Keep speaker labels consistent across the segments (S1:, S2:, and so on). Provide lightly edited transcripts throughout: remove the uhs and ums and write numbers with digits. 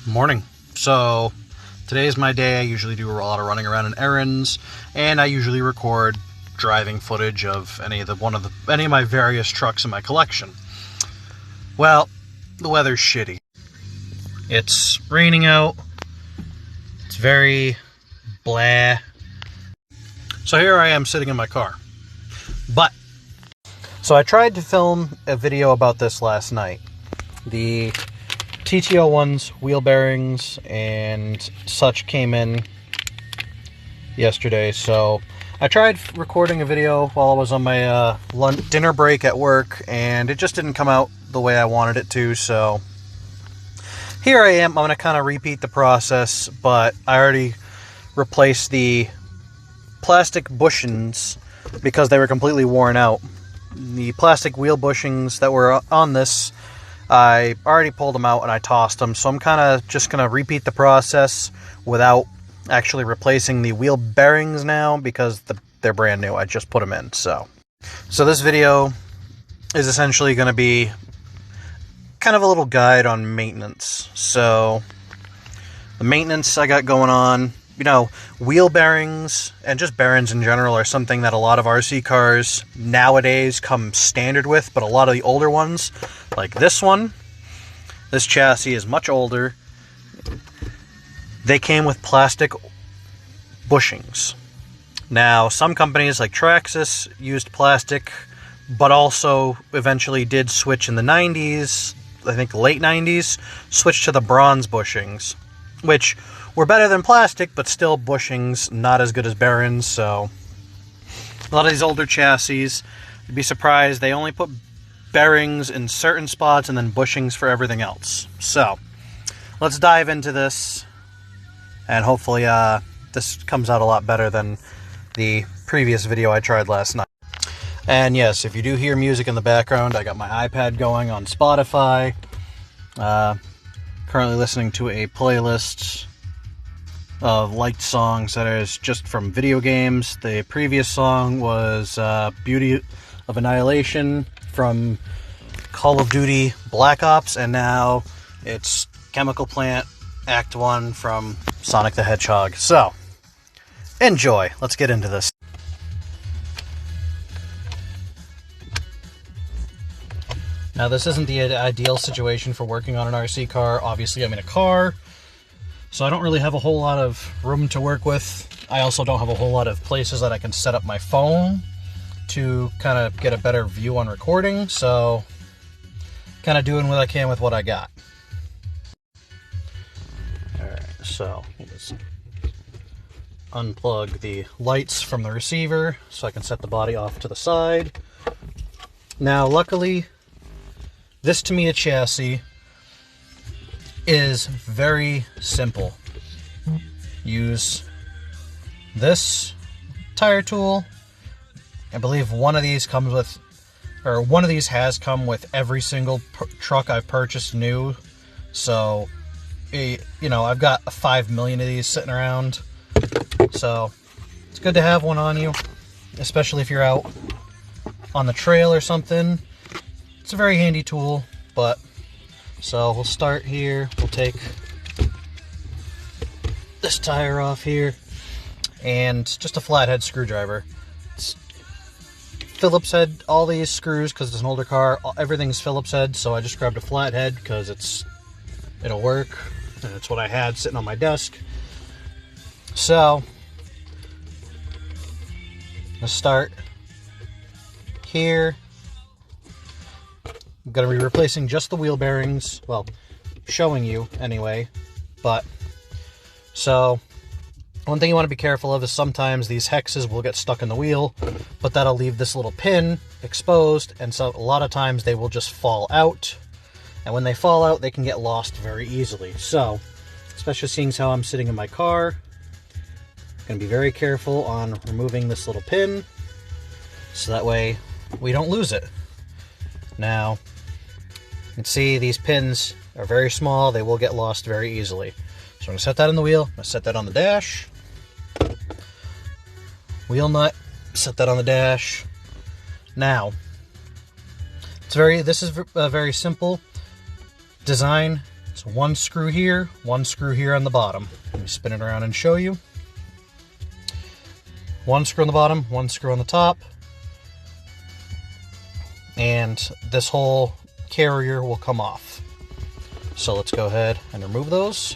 S1: Morning. So today is my day. I usually do a lot of running around in errands, and I usually record driving footage of any of my various trucks in my collection. Well, the weather's shitty. It's raining out. It's very blah. So here I am sitting in my car. So I tried to film a video about this last night. The TT-01's wheel bearings and such came in yesterday, so I tried recording a video while I was on my dinner break at work, and it just didn't come out the way I wanted it to, so here I am. I'm going to kind of repeat the process, but I already replaced the plastic bushings because they were completely worn out. The plastic wheel bushings that were on this, I already pulled them out and I tossed them, so I'm kind of just going to repeat the process without actually replacing the wheel bearings now because they're brand new. I just put them in. So this video is essentially going to be kind of a little guide on maintenance. So the maintenance I got going on, wheel bearings and just bearings in general are something that a lot of RC cars nowadays come standard with, but a lot of the older ones, like this chassis is much older. They came with plastic bushings. Now, some companies like Traxxas used plastic, but also eventually did switch in the 90s, I think late 90s, switched to the bronze bushings, which were better than plastic, but still bushings, not as good as bearings. So a lot of these older chassis, you'd be surprised, they only put bearings in certain spots and then bushings for everything else. So let's dive into this, and hopefully this comes out a lot better than the previous video I tried last night. And yes, if you do hear music in the background, I got my iPad going on Spotify. Currently listening to a playlist of liked songs that is just from video games. The previous song was Beauty of Annihilation from Call of Duty Black Ops, and now it's Chemical Plant Act 1 from Sonic the Hedgehog. So, enjoy. Let's get into this. Now, this isn't the ideal situation for working on an RC car. Obviously, I'm in a car, so I don't really have a whole lot of room to work with. I also don't have a whole lot of places that I can set up my phone to kind of get a better view on recording, so kind of doing what I can with what I got. Alright, so let's unplug the lights from the receiver so I can set the body off to the side. Now, luckily, this Tamiya chassis is very simple. Use this tire tool. I believe one of these has come with every single truck I've purchased new. So, I've got 5 million of these sitting around. So, it's good to have one on you, especially if you're out on the trail or something. It's a very handy tool, so we'll start here. We'll take this tire off here, and just a flathead screwdriver. It's Phillips head, all these screws, because it's an older car, everything's Phillips head, so I just grabbed a flathead because it'll work, and it's what I had sitting on my desk. So, let's start here. I'm going to be replacing just the wheel bearings, well, showing you anyway, so one thing you want to be careful of is sometimes these hexes will get stuck in the wheel, but that'll leave this little pin exposed, and so a lot of times they will just fall out, and when they fall out, they can get lost very easily. So, especially seeing how I'm sitting in my car, I'm going to be very careful on removing this little pin, so that way we don't lose it. Now, you can see these pins are very small. They will get lost very easily. So I'm going to set that in the wheel. I'm going to set that on the dash. Wheel nut. Set that on the dash. Now, this is a very simple design. So one screw here on the bottom. Let me spin it around and show you. One screw on the bottom, one screw on the top. And this whole carrier will come off. So let's go ahead and remove those.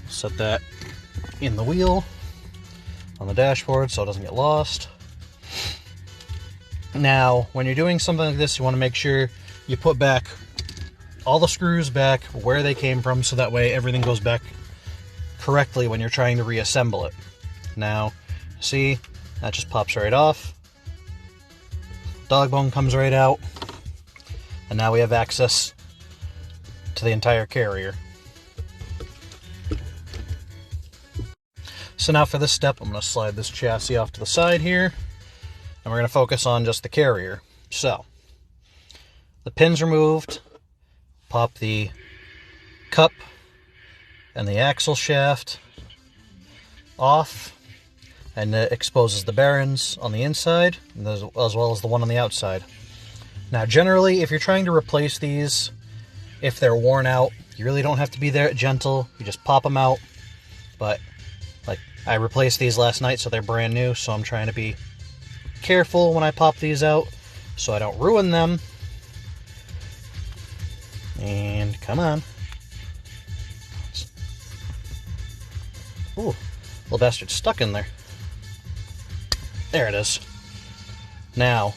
S1: Set that in the wheel on the dashboard so it doesn't get lost. Now, when you're doing something like this, you want to make sure you put back all the screws back where they came from, so that way everything goes back correctly when you're trying to reassemble it. Now, see, that just pops right off. Dog bone comes right out. And now we have access to the entire carrier. So now for this step, I'm going to slide this chassis off to the side here. And we're going to focus on just the carrier. So, the pin's removed. Pop the cup and the axle shaft off. And it exposes the bearings on the inside, as well as the one on the outside. Now, generally, if you're trying to replace these, if they're worn out, you really don't have to be that gentle. You just pop them out. But, like, I replaced these last night, so they're brand new, so I'm trying to be careful when I pop these out so I don't ruin them. And come on. Ooh, little bastard's stuck in there. There it is. Now,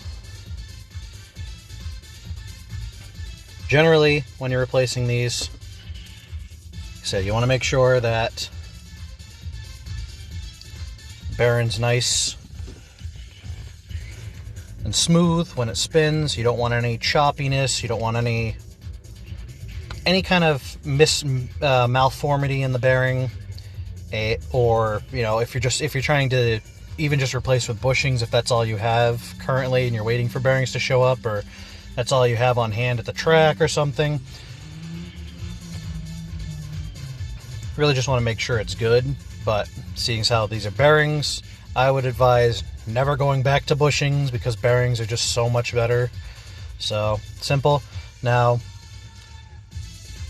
S1: generally when you're replacing these, like I said, you want to make sure that the bearing's nice and smooth when it spins. You don't want any choppiness. You don't want any kind of malformity in the bearing, or you know, if you're trying to even just replace with bushings, if that's all you have currently and you're waiting for bearings to show up, or that's all you have on hand at the track or something. Really just want to make sure it's good, but seeing as how these are bearings, I would advise never going back to bushings because bearings are just so much better. So, simple. Now,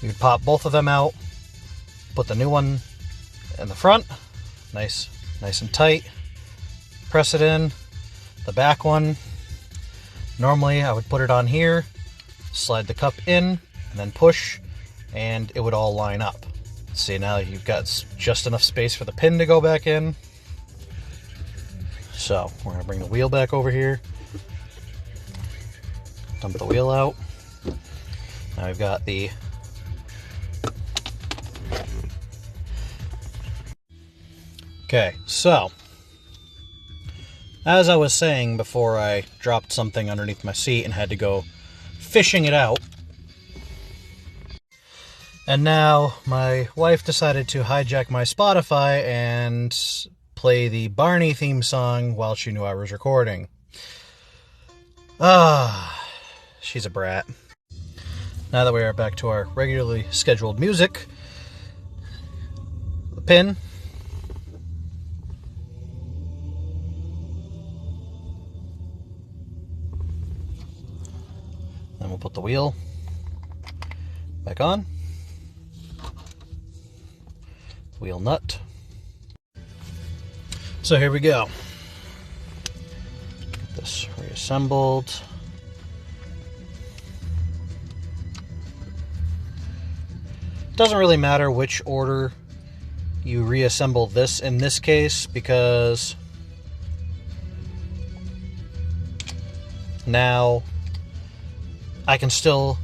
S1: you pop both of them out, put the new one in the front, nice and tight, press it in. The back one, normally I would put it on here, slide the cup in, and then push, and it would all line up. See, now you've got just enough space for the pin to go back in. So, we're going to bring the wheel back over here, dump the wheel out. Now we've got the okay, so as I was saying before I dropped something underneath my seat and had to go fishing it out, and now my wife decided to hijack my Spotify and play the Barney theme song while she knew I was recording. She's a brat. Now that we are back to our regularly scheduled music, the pin, then we'll put the wheel back on, wheel nut. So here we go. Get this reassembled. Doesn't really matter which order you reassemble this in this case, because now I can still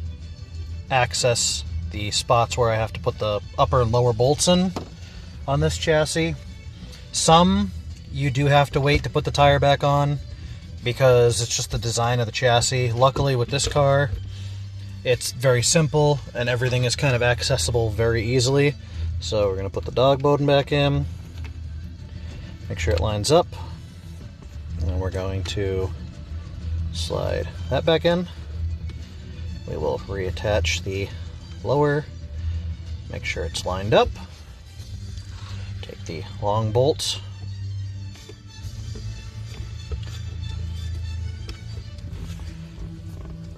S1: access the spots where I have to put the upper and lower bolts in on this chassis. Some you do have to wait to put the tire back on because it's just the design of the chassis. Luckily with this car, it's very simple and everything is kind of accessible very easily. So we're going to put the dog bone back in, make sure it lines up, and then we're going to slide that back in. We will reattach the lower, make sure it's lined up, take the long bolts,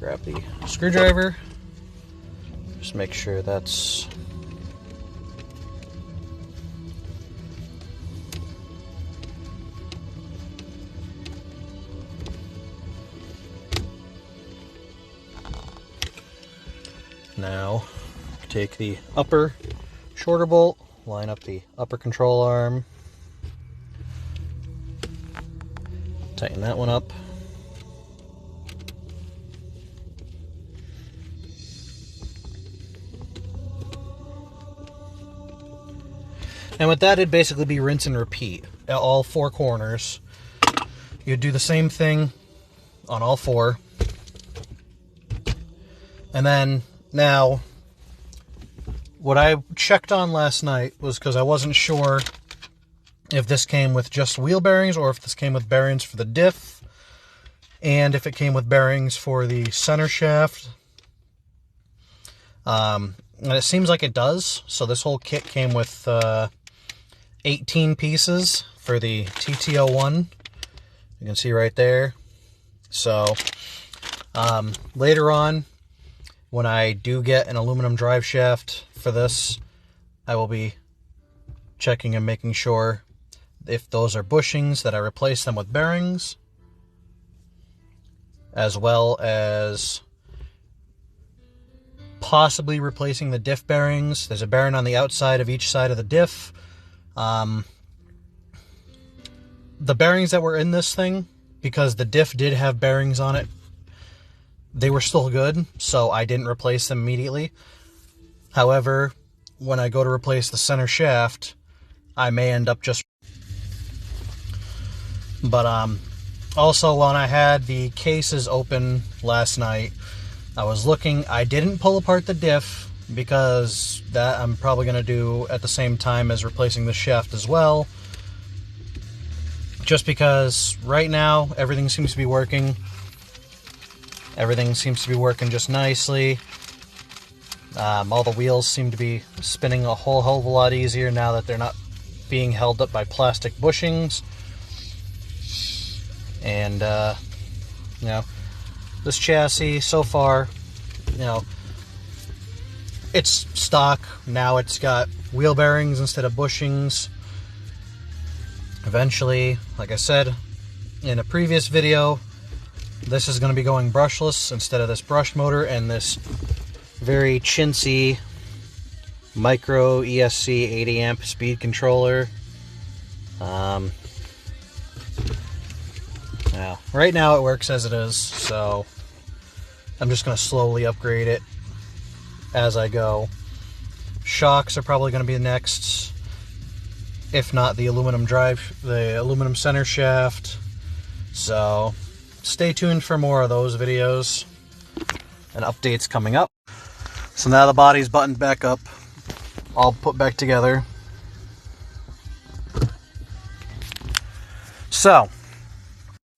S1: grab the screwdriver. Just make sure that's now. Take the upper shorter bolt, line up the upper control arm, tighten that one up. And with that, it'd basically be rinse and repeat at all four corners. You'd do the same thing on all four. And then now, what I checked on last night was because I wasn't sure if this came with just wheel bearings or if this came with bearings for the diff, and if it came with bearings for the center shaft. And it seems like it does. So this whole kit came with 18 pieces for the TT-01. You can see right there. So later on, when I do get an aluminum drive shaft for this, I will be checking and making sure if those are bushings that I replace them with bearings, as well as possibly replacing the diff bearings. There's a bearing on the outside of each side of the diff. The bearings that were in this thing, because the diff did have bearings on it, they were still good, so I didn't replace them immediately. However, when I go to replace the center shaft, I may end up just... But also, when I had the cases open last night, I was looking. I didn't pull apart the diff, because that I'm probably going to do at the same time as replacing the shaft as well. Just because right now, everything seems to be working. Everything seems to be working just nicely. All the wheels seem to be spinning a whole hell of a lot easier now that they're not being held up by plastic bushings. And, you know, this chassis so far, you know, it's stock. Now it's got wheel bearings instead of bushings. Eventually, like I said in a previous video, this is going to be going brushless instead of this brush motor and this very chintzy micro ESC 80 amp speed controller. Now, right now it works as it is, so I'm just going to slowly upgrade it as I go. Shocks are probably going to be next, if not the aluminum center shaft. So stay tuned for more of those videos and updates coming up. So now the body's buttoned back up, all put back together. So,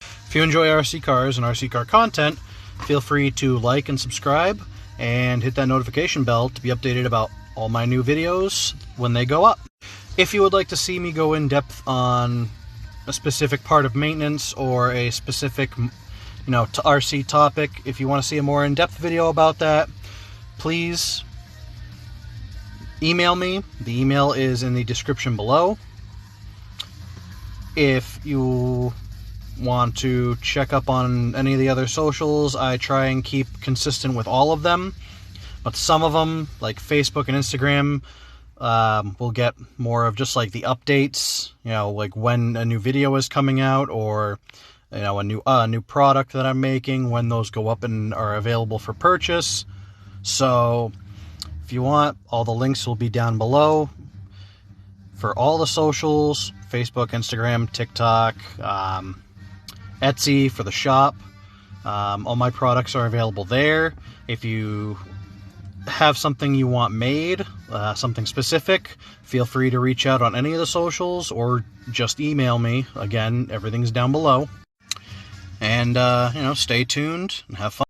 S1: if you enjoy RC cars and RC car content, feel free to like and subscribe and hit that notification bell to be updated about all my new videos when they go up. If you would like to see me go in depth on a specific part of maintenance or a specific, to RC topic, if you want to see a more in-depth video about that, please email me. The email is in the description below. If you want to check up on any of the other socials, I try and keep consistent with all of them, but some of them, like Facebook and Instagram, will get more of just like the updates, like when a new video is coming out, or a new product that I'm making, when those go up and are available for purchase. So if you want, all the links will be down below for all the socials: Facebook, Instagram, TikTok, Etsy for the shop. All my products are available there. If you have something you want made, something specific, feel free to reach out on any of the socials or just email me. Again, everything's down below. And, stay tuned and have fun.